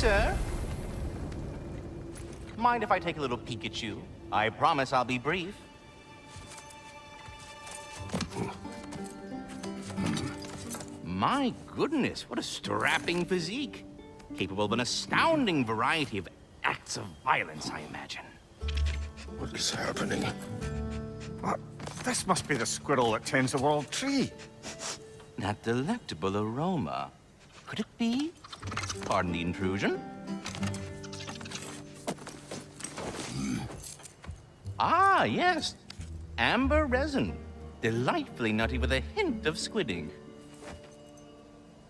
sir. Mind if I take a little peek at you? I promise I'll be brief. My goodness, what a strapping physique. Capable of an astounding variety of acts of violence, I imagine. What is happening? What? This must be the squirrel that tends the world tree. That delectable aroma. Could it be? Pardon the intrusion. Ah, yes. Amber resin. Delightfully nutty with a hint of squidding.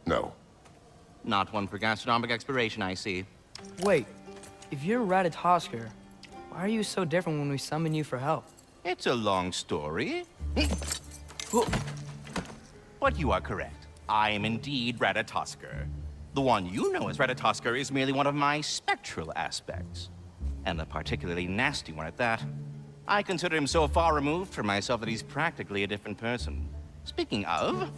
No. Not one for gastronomic exploration, I see. Wait, if you're Ratatosker, why are you so different when we summon you for help? It's a long story. But you are correct. I am indeed Ratatosker. The one you know as Ratatosker is merely one of my spectral aspects. And a particularly nasty one at that. I consider him so far removed from myself that he's practically a different person. Speaking of...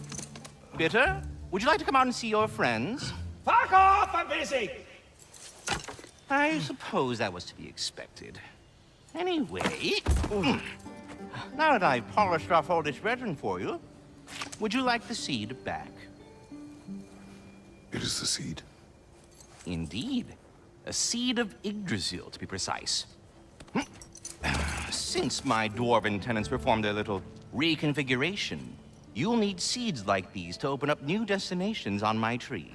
Bitter, would you like to come out and see your friends? Fuck off! I'm busy! I suppose that was to be expected. Anyway... Now that I've polished off all this resin for you, would you like the seed back? It is the seed. Indeed. A seed of Yggdrasil, to be precise. Since my dwarven tenants performed their little reconfiguration, you'll need seeds like these to open up new destinations on my tree.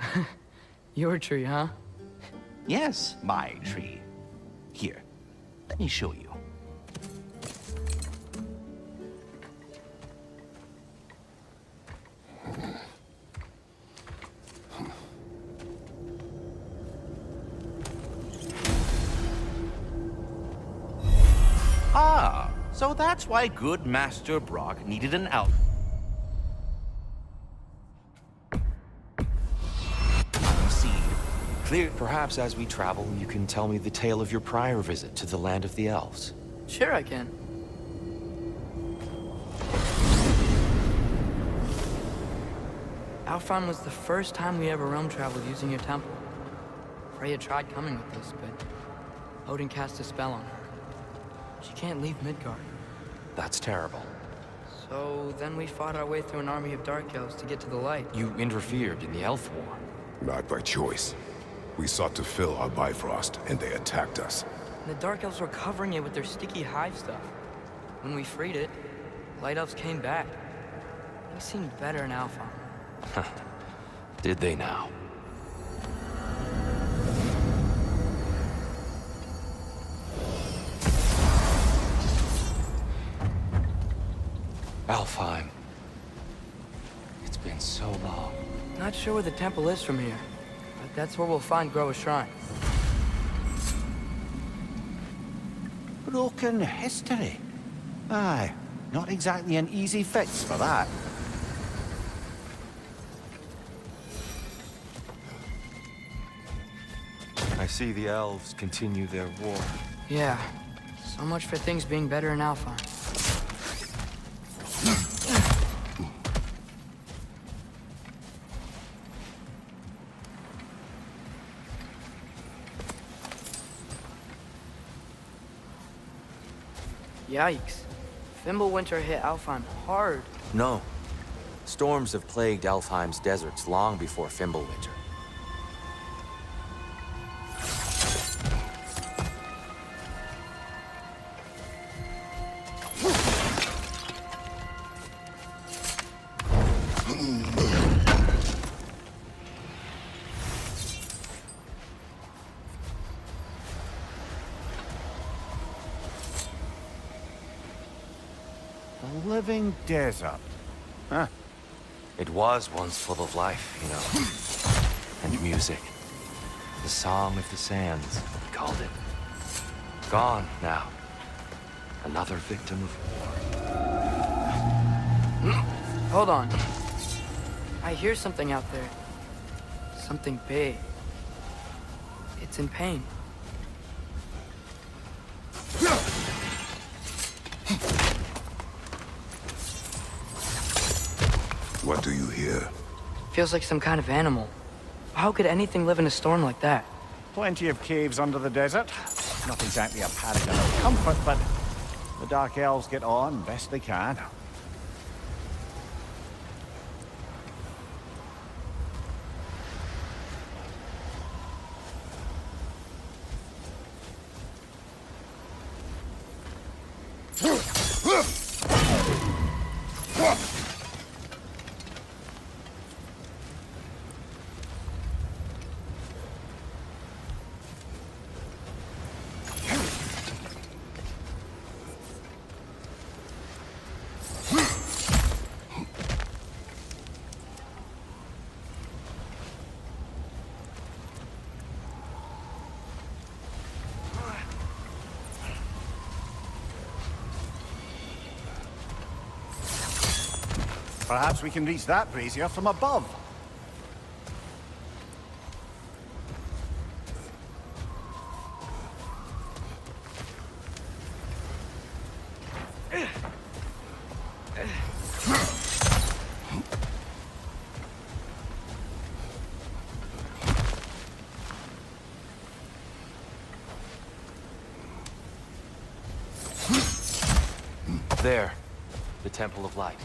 Your tree, huh? Yes, my tree. Here, let me show you. Ah, so that's why good Master Brock needed an elf. Seed. Clear. Perhaps as we travel, you can tell me the tale of your prior visit to the land of the elves. Sure I can. Alfheim was the first time we ever realm traveled using your temple. Freya tried coming with us, but Odin cast a spell on her. She can't leave Midgard. That's terrible. So then we fought our way through an army of dark elves to get to the light. You interfered in the elf war. Not by choice. We sought to fill our Bifrost, and they attacked us. And the dark elves were covering it with their sticky hive stuff. When we freed it, light elves came back. They seemed better in Alfheim. Did they now? Alfheim. It's been so long. Not sure where the temple is from here, but that's where we'll find Groa's shrine. Broken history. Aye, not exactly an easy fix for that. I see the elves continue their war. Yeah, so much for things being better in Alfheim. Yikes. Fimbulwinter hit Alfheim hard. No. Storms have plagued Alfheim's deserts long before Fimbulwinter. A living desert. Huh? It was once full of life, you know. And music. The Song of the Sands, we called it. Gone now. Another victim of war. Hold on. I hear something out there. Something big. It's in pain. What do you hear? Feels like some kind of animal. How could anything live in a storm like that? Plenty of caves under the desert. Not exactly a paragon of comfort, but the Dark Elves get on best they can. Perhaps we can reach that brazier from above. There, the Temple of Light.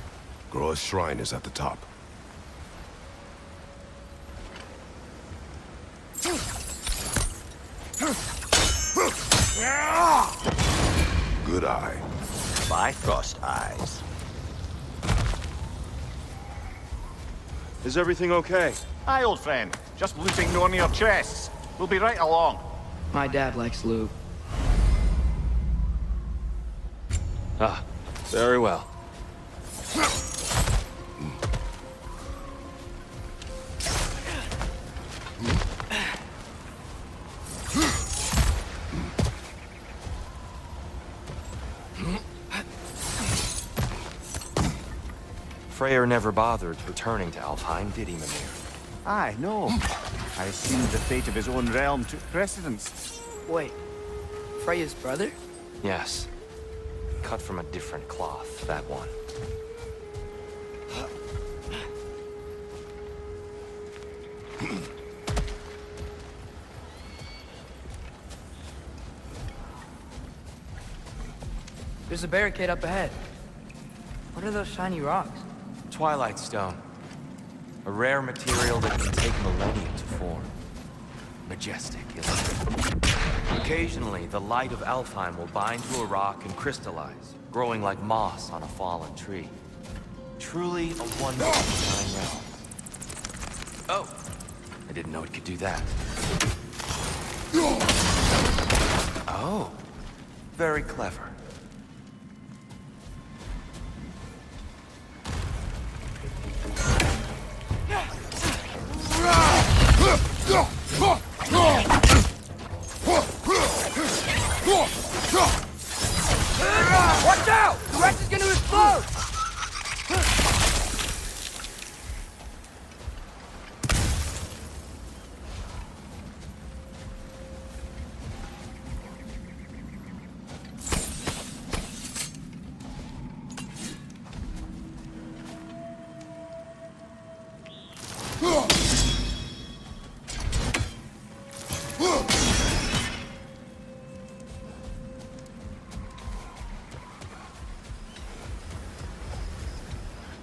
Groa's shrine is at the top. Good eye. Bifrost eyes. Is everything okay? Aye, old friend. Just looting one of your chests. We'll be right along. My dad likes loot. Ah, very well. Freyr never bothered returning to Alfheim, did he, Mimir? Aye, no. I assumed the fate of his own realm took precedence. Wait, Freya's brother? Yes. Cut from a different cloth, that one. There's a barricade up ahead. What are those shiny rocks? Twilight Stone. A rare material that can take millennia to form. Majestic, isn't it? Occasionally, the light of Alfheim will bind to a rock and crystallize, growing like moss on a fallen tree. Truly a one-of-a-kind realm. Oh! I didn't know it could do that. Oh. Very clever. Watch out! The wreck is gonna explode!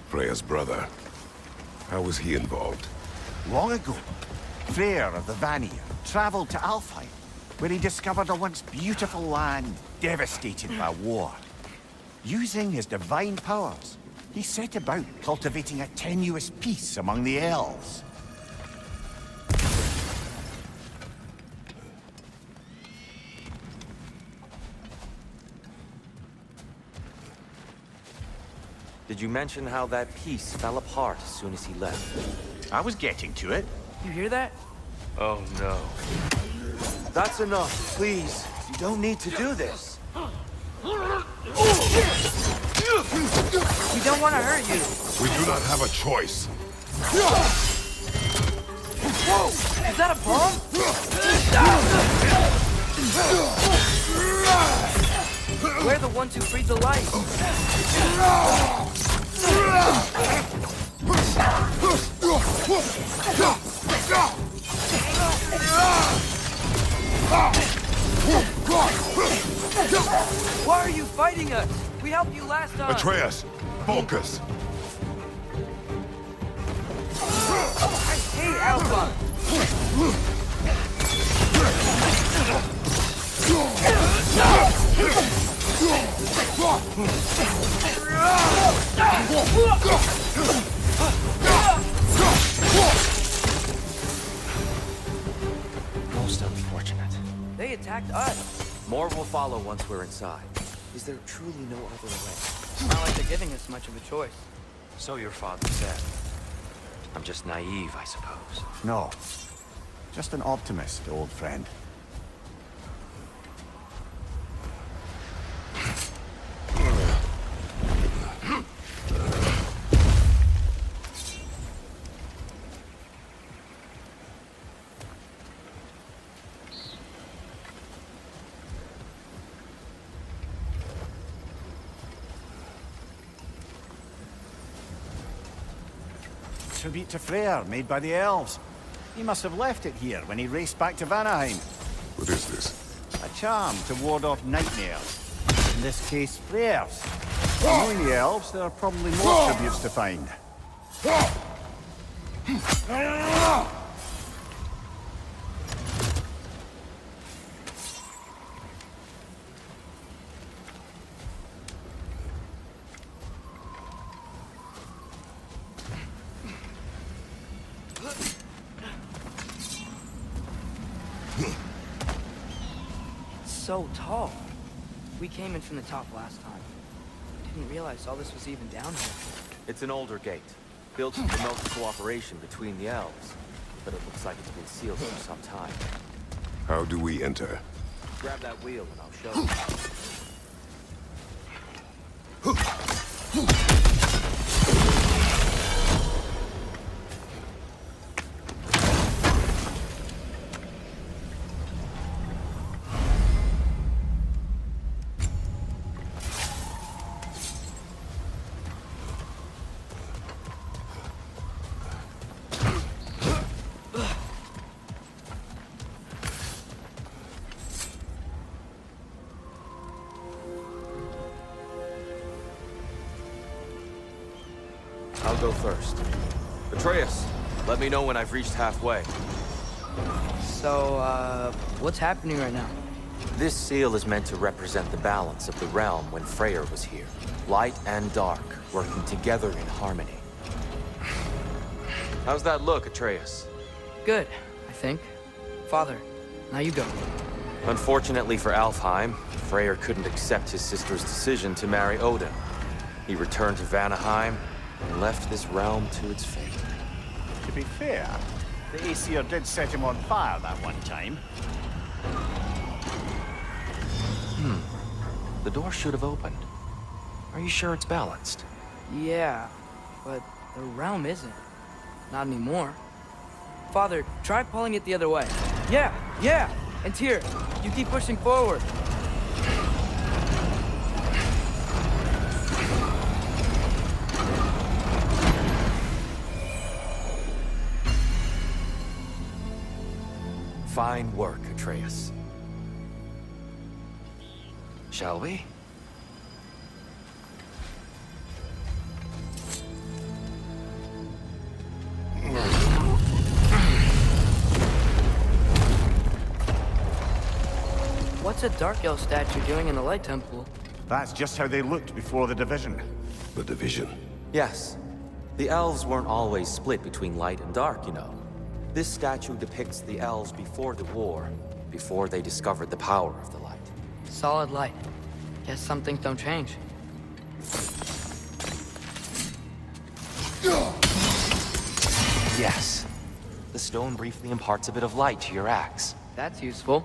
Freya's brother. How was he involved? Long ago, Freyr of the Vanir traveled to Alfheim, where he discovered a once beautiful land devastated by war. Using his divine powers, he set about cultivating a tenuous peace among the elves. Did you mention how that piece fell apart as soon as he left? I was getting to it. You hear that? Oh no. That's enough, please. You don't need to do this. We don't want to hurt you. We do not have a choice. Whoa! Is that a bomb? We're the ones who freed the light. Why are you fighting us? We helped you last time. Atreus! Focus! I hate Alpha. Most unfortunate. They attacked us. More will follow once we're inside. Is there truly no other way? Not like they're giving us much of a choice. So your father said. I'm just naive, I suppose. No. Just an optimist, old friend. Tribute to Freyr, made by the elves. He must have left it here when he raced back to Vanaheim. What is this? A charm to ward off nightmares. In this case, Freyr's. Knowing the elves, there are probably more tributes to find. So tall. We came in from the top last time. Didn't realize all this was even down here. It's an older gate, built to promote cooperation between the elves. But it looks like it's been sealed for some time. How do we enter? Grab that wheel and I'll show you. I'll go first. Atreus, let me know when I've reached halfway. So, what's happening right now? This seal is meant to represent the balance of the realm when Freyr was here. Light and dark, working together in harmony. How's that look, Atreus? Good, I think. Father, now you go. Unfortunately for Alfheim, Freyr couldn't accept his sister's decision to marry Odin. He returned to Vanaheim and left this realm to its fate. To be fair, the Aesir did set him on fire that one time. The door should have opened. Are you sure it's balanced? Yeah, but the realm isn't. Not anymore. Father, try pulling it the other way. Yeah! And here, you keep pushing forward. Fine work, Atreus. Shall we? What's a Dark Elf statue doing in the Light Temple? That's just how they looked before the division. The division. Yes. The elves weren't always split between light and dark, you know. This statue depicts the elves before the war, before they discovered the power of the light. Solid light. Guess some things don't change. Yes. The stone briefly imparts a bit of light to your axe. That's useful.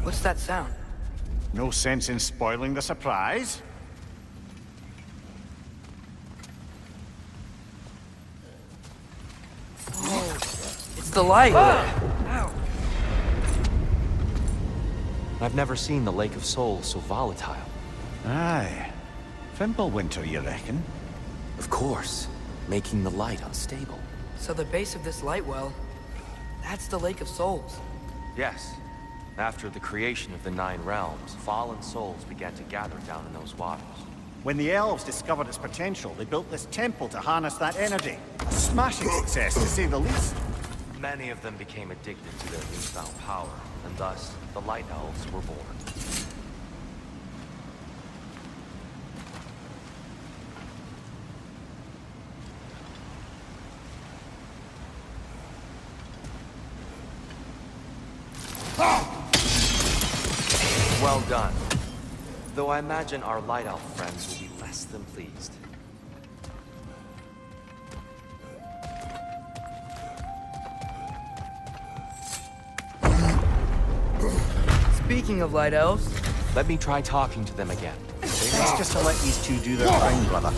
What's that sound? No sense in spoiling the surprise. It's the light! Ow. I've never seen the Lake of Souls so volatile. Aye. Fimbulwinter, you reckon? Of course, making the light unstable. So the base of this light well, that's the Lake of Souls. Yes. After the creation of the 9 realms, fallen souls began to gather down in those waters. When the elves discovered its potential, they built this temple to harness that energy. A smashing success, to say the least. Many of them became addicted to their newfound power, and thus, the Light Elves were born. Well done. Though I imagine our Light Elf friends will be less than pleased. Speaking of light elves, Let me try talking to them again. It's just to let these two do their thing, brother.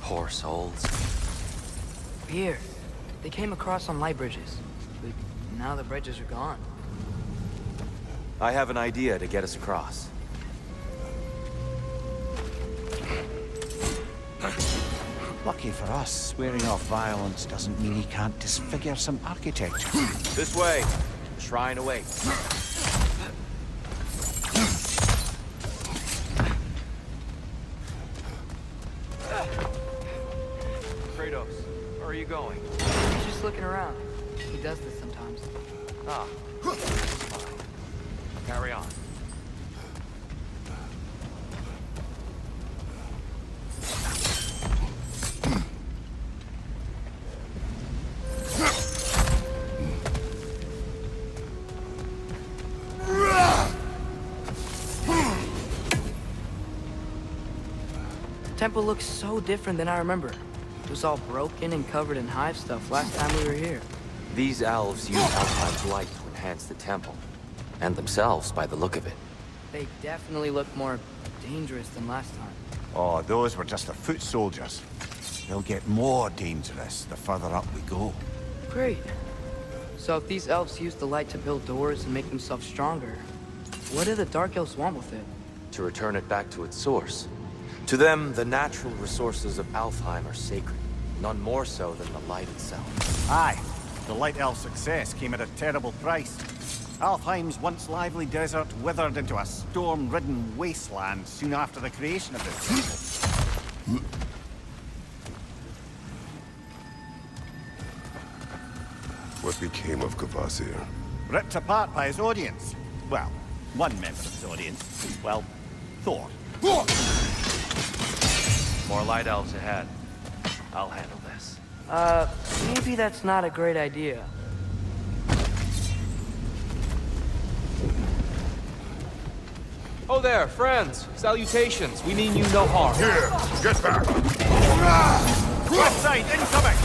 Poor souls. here. They came across on light bridges. But now the bridges are gone. I have an idea to get us across. Lucky for us, swearing off violence doesn't mean he can't disfigure some architecture. This way. The shrine awaits. Kratos, where are you going? He's just looking around. He does this sometimes. Ah, that's fine. Carry on. The temple looks so different than I remember. It was all broken and covered in hive stuff last time we were here. These elves use Alpine's light to enhance the temple. And themselves, by the look of it. They definitely look more dangerous than last time. Oh, those were just the foot soldiers. They'll get more dangerous the further up we go. Great. So if these elves use the light to build doors and make themselves stronger, what do the Dark Elves want with it? To return it back to its source. To them, the natural resources of Alfheim are sacred. None more so than the light itself. Aye, the Light Elf success came at a terrible price. Alfheim's once lively desert withered into a storm-ridden wasteland soon after the creation of the temple. What became of Kvasir? Ripped apart by his audience. Well, one member of his audience. Well, Thor. More light elves ahead. I'll handle this. Maybe that's not a great idea. Oh there, friends. Salutations. We mean you no harm. Here, get back! Left side, incoming!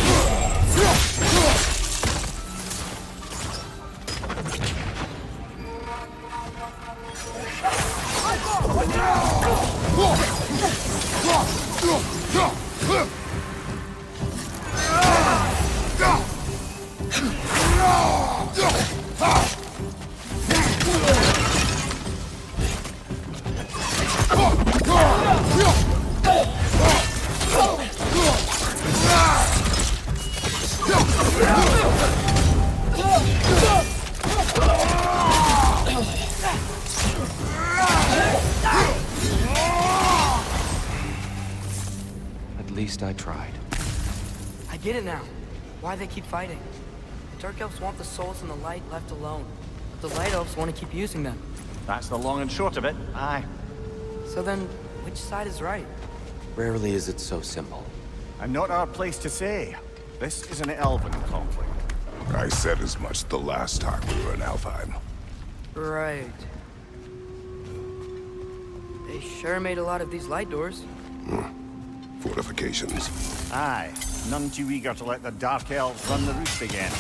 At least I tried. I get it now. Why they keep fighting. The Dark Elves want the souls and the light left alone. But the Light Elves want to keep using them. That's the long and short of it. Aye. So then, which side is right? Rarely is it so simple. And not our place to say. This is an elven conflict. I said as much the last time we were in Alfheim. Right. They sure made a lot of these light doors. Fortifications. Aye, none too eager to let the Dark Elves run the roost again.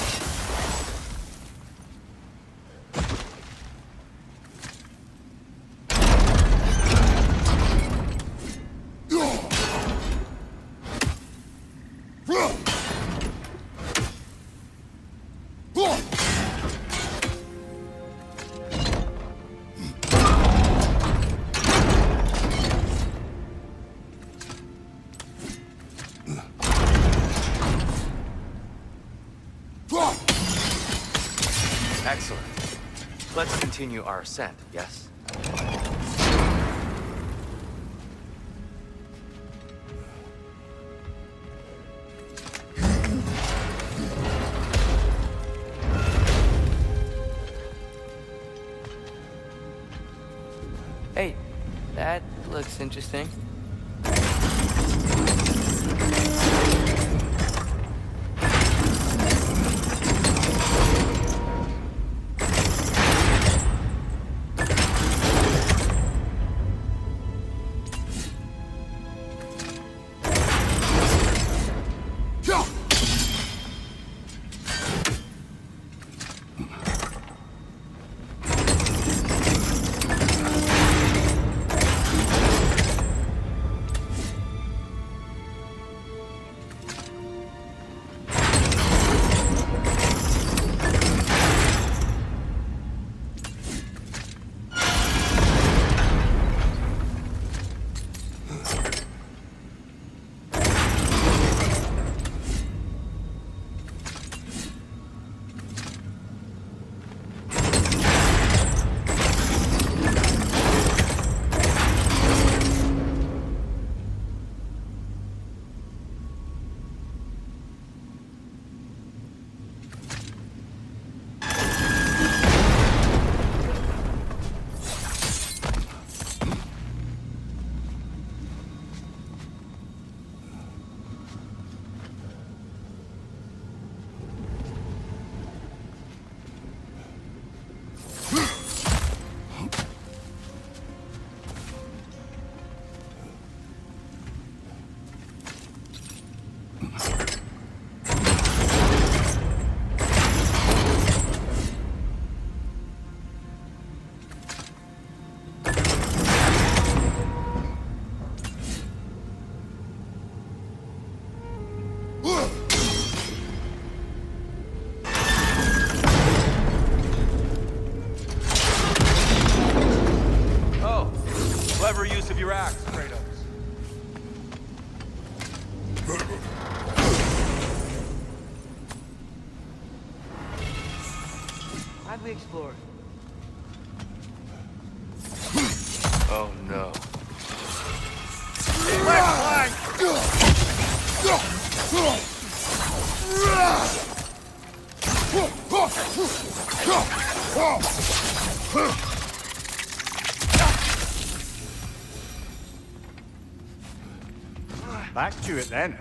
Excellent. Let's continue our ascent, yes? Hey, that looks interesting. Clever use of your axe, Kratos. How'd we explore? Oh no. Back to it then.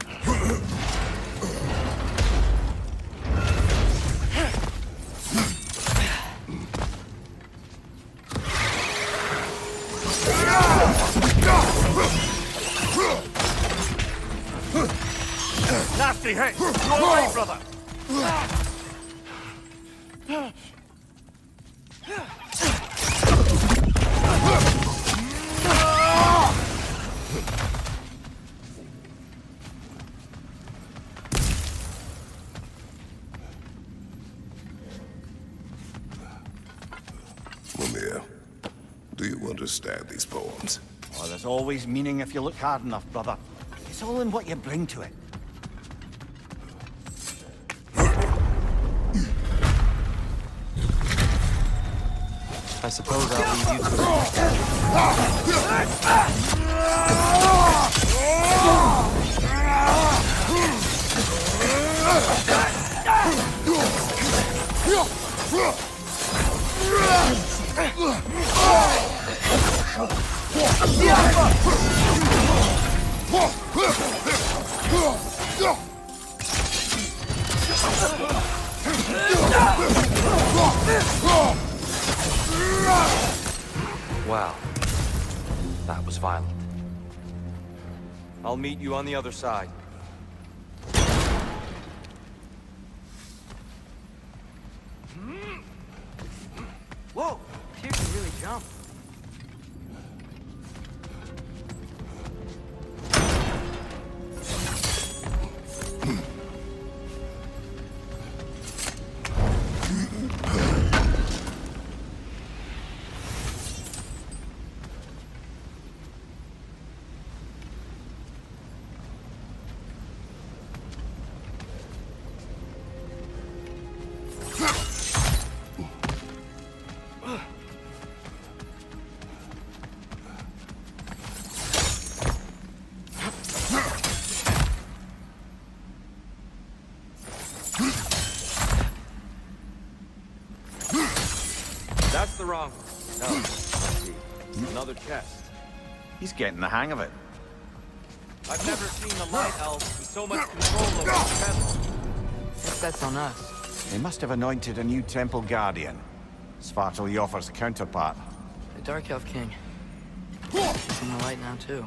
Nasty hit! You're all right, brother! Mimir, do you understand these poems? Oh, there's always meaning if you look hard enough, brother. It's all in what you bring to it. I suppose I'll leave you to Wow. That was violent. I'll meet you on the other side. Whoa! Tyr can really jump. That's the wrong one. No. Let's see. Another chest. He's getting the hang of it. I've never seen the Light Elves with so much control over the temple. Guess that's on us. They must have anointed a new temple guardian. Svartalf's counterpart. The Dark Elf King. He's in the light now, too.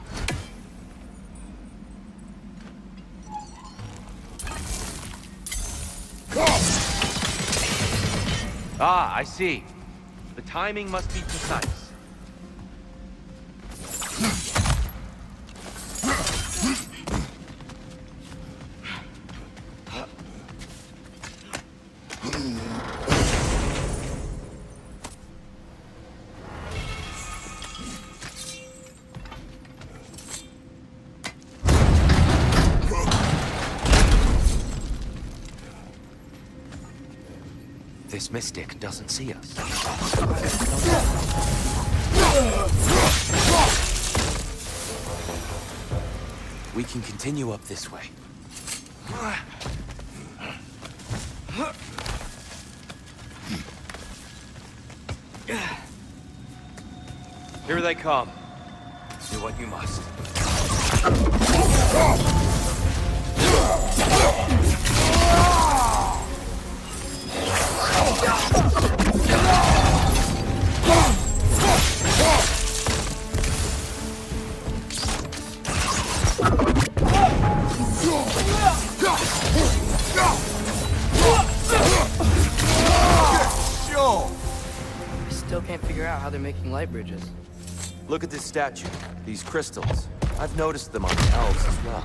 Ah, I see. The timing must be precise. This mystic doesn't see us. We can continue up this way. Here they come. Do what you must. I still can't figure out how they're making light bridges. Look at this statue. These crystals. I've noticed them on the elves as well.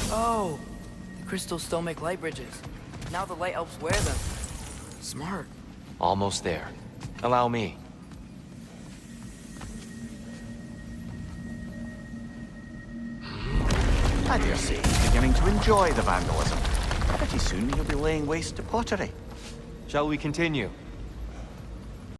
Oh! The crystals still make light bridges. Now the light elves wear them. Smart. Almost there. Allow me. I dare say he's beginning to enjoy the vandalism. Pretty soon he'll be laying waste to pottery. Shall we continue?